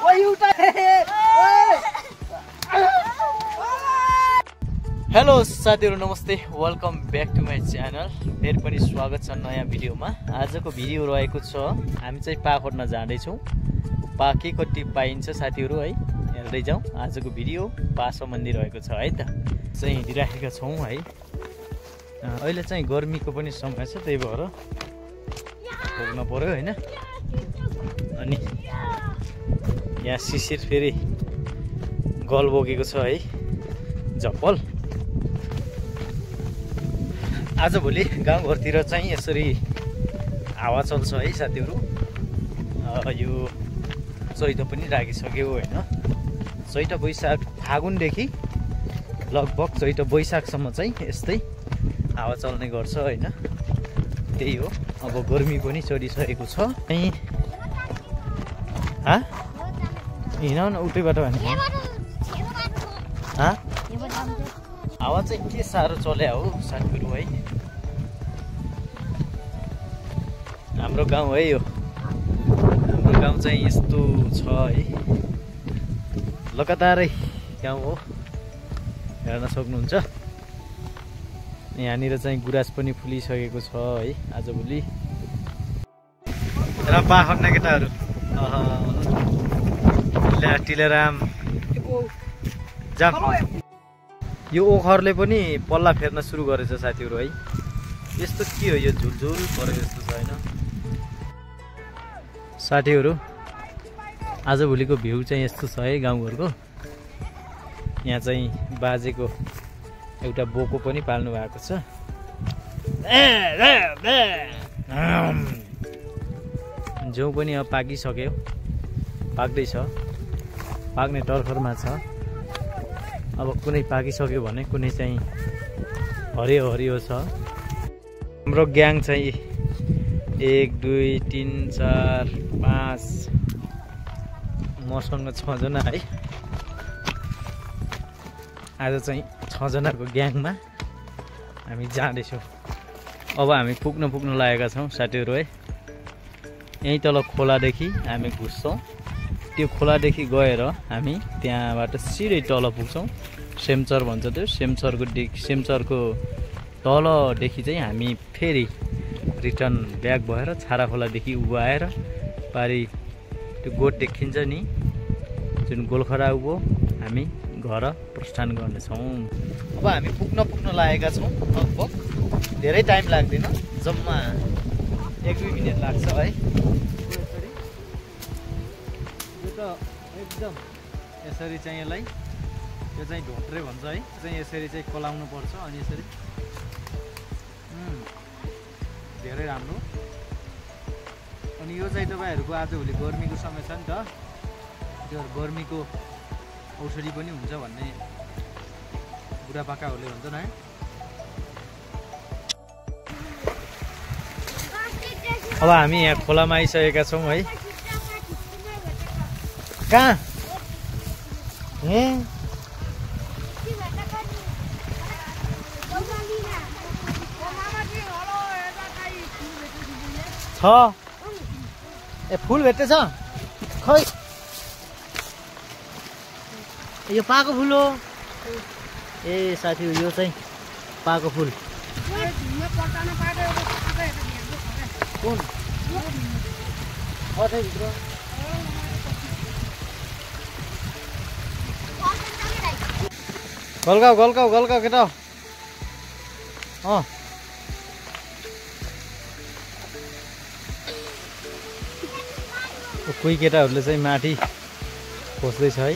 Hello साथीहरु नमस्ते welcome back to my channel फेरि पनि स्वागत छ नयाँ भिडियोमा। आजको भिडियो रहेको छ हामी चाहिँ पा खोज्न जाँदैछौँ। पा के कति पाइन्छ साथीहरु है हेर्दै जाउँ। आजको भिडियो पा सम्बन्धी रहेको छ है त चाहिँ हिँडिराखेका छौँ है। अहिले चाहिँ गर्मीको पनि समय छ त्यही भएर खोज्न पर्यो हैन। अनि यहाँ शिशिर फेरि गल बोकेको छ है झप्पल। आजभोलि गाउँघरतिर चाहिँ यसरी हावा चल्छ है साथीहरु। यो चैत पनि लागिसक्यो हैन। चैत वैशाख फागुनदेखि लगभग चैत वैशाखसम्म चाहिँ यस्तै हावा चल्ने गर्छ हैन। त्यही हो अब गर्मी पनि चढिसकेको छ। हिँडाउन उतै बाटो भने हावा चाहिँ के साह्रो चल्या हो साथीहरु है। हाम्रो गाउँ है यो। हाम्रो गाउँ चाहिँ यस्तो छ है। लगातारै गाउँ हो हेर्न सक्नुहुन्छ। यहाँनिर चाहिँ गुराँस पनि फुलिसकेको छ है आजभोलि। र पा खट्ने केटाहरू टिलेराम जाम। यो ओखरले पनि पल्ला फेर्न सुरु गरेछ साथीहरु है। यस्तो के हो यो झुलझुल परेको जस्तो छ हैन साथीहरु। आजभोलिको भ्यू चाहिँ यस्तो छ है गाउँघरको। यहाँ चाहिँ बाजेको एउटा बोको पनि पाल्नु भएको छ। जो पनि अब पाकिसक्यो पाक्दैछ पाक्ने टर्खरमा छ। अब कुनै पाकिसक्यो भने कुनै चाहिँ हरियो हरियो छ। हाम्रो ग्याङ चाहिँ 1 2 3 4 5 मसँग 6 जना है। आज चाहिँ 6 जनाको ग्याङमा हामी जाँदैछौँ। अब हामी पुग्न लागेका छौँ साथीहरु है। यही तल खोलादेखि हामी घुस्छौँ। त्यो खोलादेखि गएर हामी त्यहाँबाट सिधै तल पुग्छौँ। सेमचर भन्छ त्यो। सेमचरको तलदेखि चाहिँ हामी फेरि रिटर्न ब्याक भएर छारा खोलादेखि उँभो आएर पारि त्यो गोठ देखिन्छ नि जुन गोलखरा उँभो हामी घर प्रस्थान गर्नेछौँ। अब हामी पुग्न लागेका छौँ। लगभग धेरै टाइम लाग्दैन जम्मा 1-2 मिनेट लाग्छ है। एकदम यसरी चाहिँ यसलाई यो चाहिँ ढोट्रे भन्छ है। चाहिँ यसरी चाहिँ कलाउनु पर्छ अनि यसरी धेरै राम्रो। अनि यो चाहिँ तपाईहरुको आजभोलि गर्मीको समय छ नि त। त्यो गर्मीको औषधि पनि हुन्छ भन्ने बुढापाकाहरूले भन्छन् है। अब हामी यहाँ खोलामा आइसकेका छौँ है। कहाँ छ ए फुल भेट्टेछ खै। यो पाको फुल हो ए साथीहरु। यो चाहिँ पाको फुल कुन गल्काउ केटा। कोही केटाहरूले चाहिँ माथि खोज्दैछ है।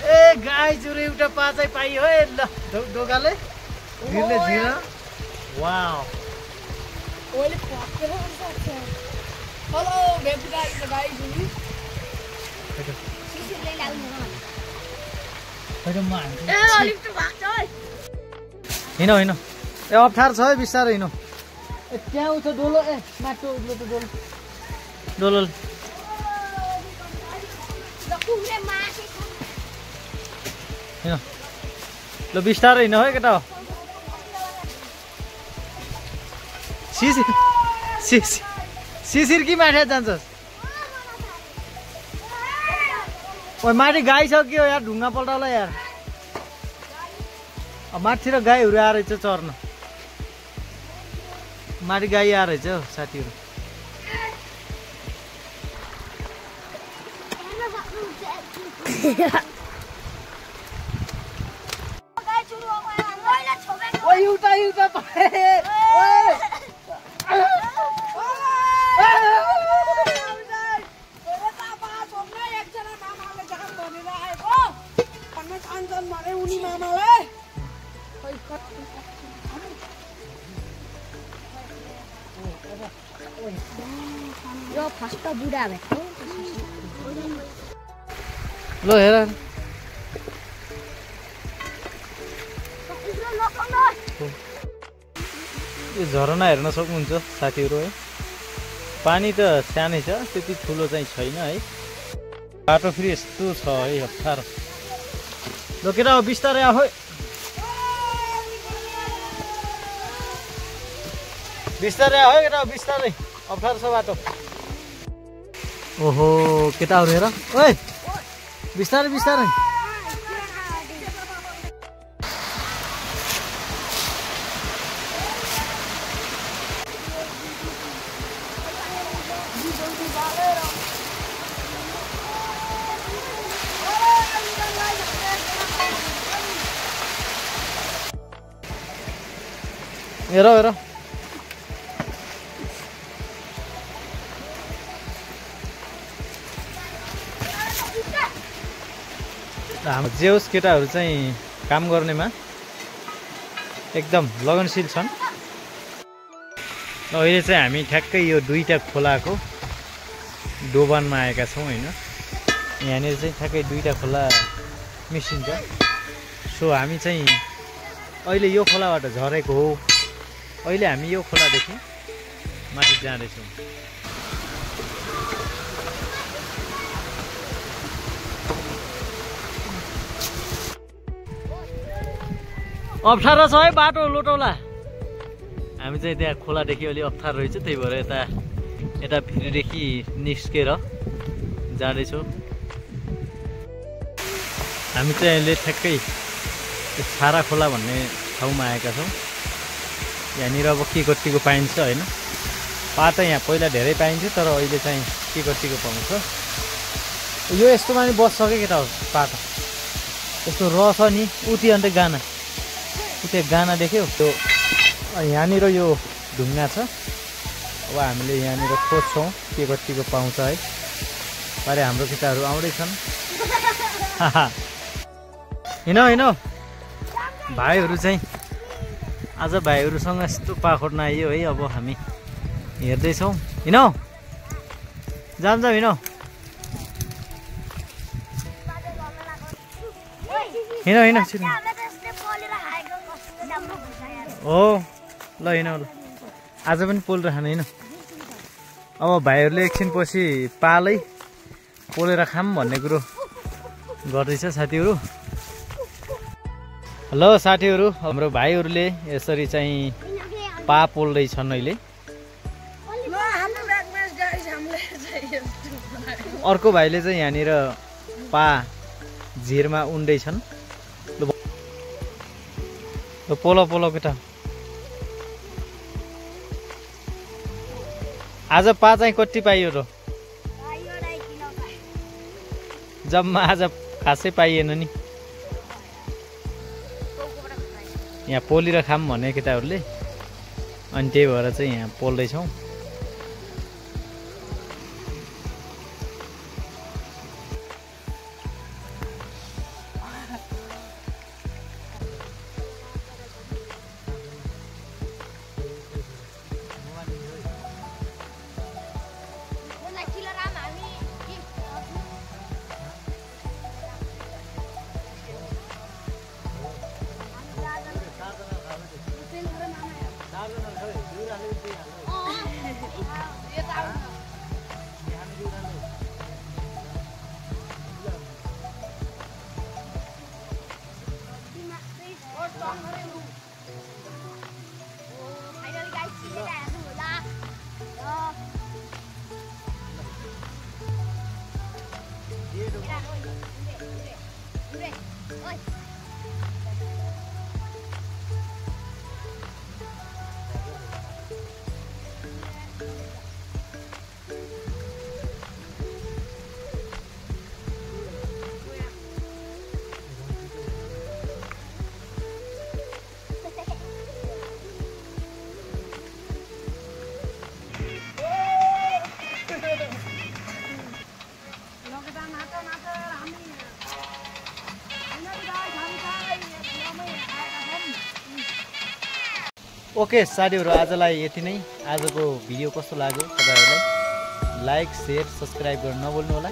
ए गाई चुरे एउटा पाचै पाइयो है ल ढोकाले धिरले धिर वाउ हिँड हिँड ए अप्ठ्यारो छ है बिस्तारै हिँड त्यहाँ उता डोलो ए माटो डोलो डोलो हिँड ल बिस्तारै हिँड है केटा सिसिर कि माथि जान्छस् ओ माथि गाई छ कि हो यार ढुङ्गा पल्टाउला यार माथितिर गाईहरू आएर चाहिँ चर्न माथि गाई आएर चाहिँ हौ साथीहरू एउटा ल हेर यो झरना हेर्न सक्नुहुन्छ साथीहरू है पानी त सानै छ त्यति ठुलो चाहिँ छैन है बाटो फेरि यस्तो छ है अप्ठ्यारो ल केटा बिस्तारै आऊ है बिस्तारै आऊ है केटा बिस्तारै अप्ठ्यारो छ बाटो ओहो केटाहरू हेर ओइ बिस्तारै बिस्तारै हेर हेर हाम्रो जे होस् केटाहरू चाहिँ काम गर्नेमा एकदम लगनशील छन् अहिले चाहिँ हामी ठ्याक्कै यो दुईटा खोलाको डोबानमा आएका छौँ होइन यहाँनिर चाहिँ ठ्याक्कै दुईटा खोला मिसिन्छ सो हामी चाहिँ अहिले यो खोलाबाट झरेको हो अहिले हामी यो खोलादेखि माथि जाँदैछौँ अप्ठ्यारो छ है बाटो लोटौला हामी चाहिँ त्यहाँ खोलादेखि अलि अप्ठ्यारो रहेछ त्यही भएर यता भिरदेखि निस्केर जाँदैछौँ हामी चाहिँ अहिले ठ्याक्कै छारा खोला भन्ने ठाउँमा आएका छौँ यहाँनिर अब के कतिको पाइन्छ होइन पात यहाँ पहिला धेरै पाइन्थ्यो तर अहिले चाहिँ के कतिको पाउँछ यो यस्तोमा नि बस्छ क्या केटा हो पात यस्तो र छ नि उति अन्त गाना उति गाना देख्यो त्यो यहाँनिर यो ढुङ्गा छ अब हामीले यहाँनिर खोज्छौँ के कतिको पाउँछ है अरे हाम्रो केटाहरू आउँदैछन् हिँड हिँड भाइहरू चाहिँ आज भाइहरूसँग यस्तो पाखोट्न आइयो है अब हामी हेर्दैछौँ हिँड जाम हिँड हिँड हिँड हो ल हिँड ल आज पनि पोलेर खानु हिँड अब भाइहरूले एकछिनपछि पालै पोलेर खाम भन्ने कुरो गर्दैछ साथीहरू ल साथीहरू हाम्रो भाइहरूले यसरी चाहिँ पा पोल्दैछन् अहिले अर्को भाइले चाहिँ यहाँनिर पा झिरमा उन्दैछन्। ल पोलो पोलो केटा। आज पा चाहिँ कति पाइयो र? जम्मा आज खासै पाइएन नि। यहाँ पोलेर खाम भने केटाहरूले, अनि त्यही भएर चाहिँ यहाँ पोल्दैछौँ। ओके साथीहरू, आजलाई यति नै। आजको भिडियो कस्तो लाग्यो तपाईँहरूलाई लाइक, सेयर, सब्सक्राइब गर्न नभुल्नु होला।